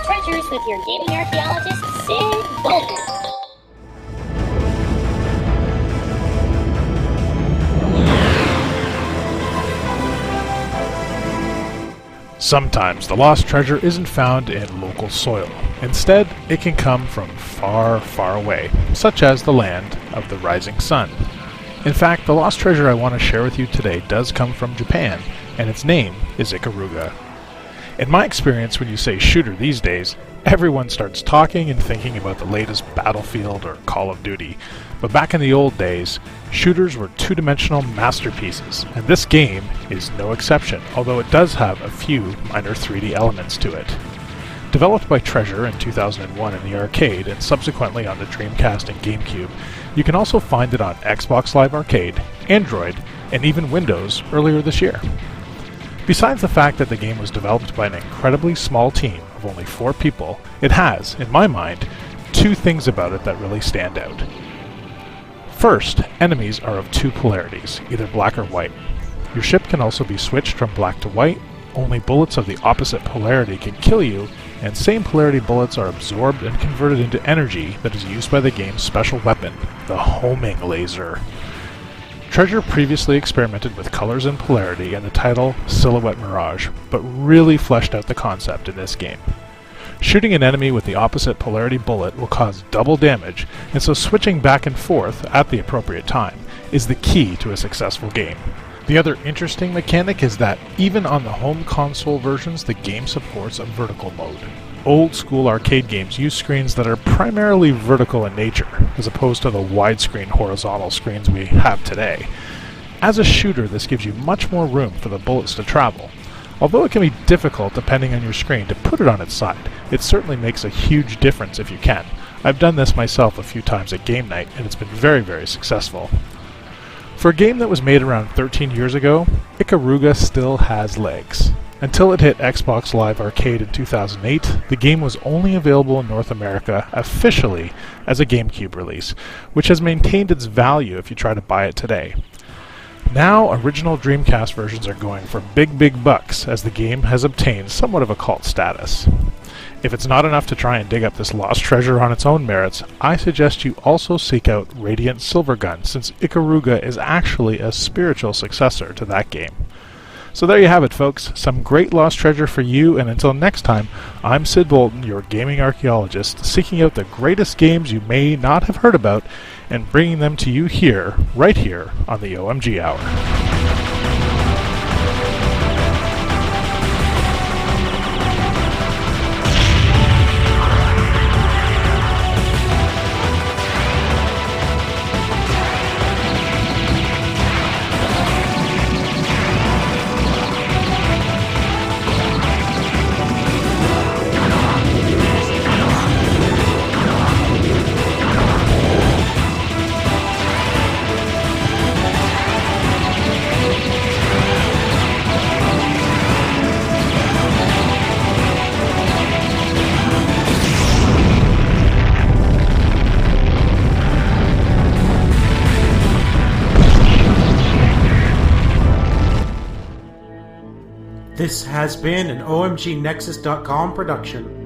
treasures with your gaming archaeologist, Sid Bolton. Sometimes the lost treasure isn't found in local soil. Instead, it can come from far, far away, such as the land of the rising sun. In fact, the lost treasure I want to share with you today does come from Japan, and its name is Ikaruga. In my experience, when you say shooter these days, everyone starts talking and thinking about the latest Battlefield or Call of Duty. But back in the old days, shooters were two-dimensional masterpieces, and this game is no exception, although it does have a few minor 3D elements to it. Developed by Treasure in 2001 in the arcade and subsequently on the Dreamcast and GameCube, you can also find it on Xbox Live Arcade, Android, and even Windows earlier this year. Besides the fact that the game was developed by an incredibly small team of only 4 people, it has, in my mind, 2 things about it that really stand out. First, enemies are of 2 polarities, either black or white. Your ship can also be switched from black to white, only bullets of the opposite polarity can kill you, and same polarity bullets are absorbed and converted into energy that is used by the game's special weapon, the homing laser. Treasure previously experimented with colors and polarity in the title Silhouette Mirage, but really fleshed out the concept in this game. Shooting an enemy with the opposite polarity bullet will cause double damage, and so switching back and forth at the appropriate time is the key to a successful game. The other interesting mechanic is that even on the home console versions, the game supports a vertical mode. Old school arcade games use screens that are primarily vertical in nature, as opposed to the widescreen horizontal screens we have today. As a shooter, this gives you much more room for the bullets to travel. Although it can be difficult depending on your screen to put it on its side, it certainly makes a huge difference if you can. I've done this myself a few times at game night, and it's been very, very successful. For a game that was made around 13 years ago, Ikaruga still has legs. Until it hit Xbox Live Arcade in 2008, the game was only available in North America officially as a GameCube release, which has maintained its value if you try to buy it today. Now, original Dreamcast versions are going for big, big bucks as the game has obtained somewhat of a cult status. If it's not enough to try and dig up this lost treasure on its own merits, I suggest you also seek out Radiant Silvergun, since Ikaruga is actually a spiritual successor to that game. So there you have it, folks. Some great lost treasure for you, and until next time, I'm Sid Bolton, your gaming archaeologist, seeking out the greatest games you may not have heard about and bringing them to you here, right here, on the OMG Hour. This has been an OMGNexus.com production.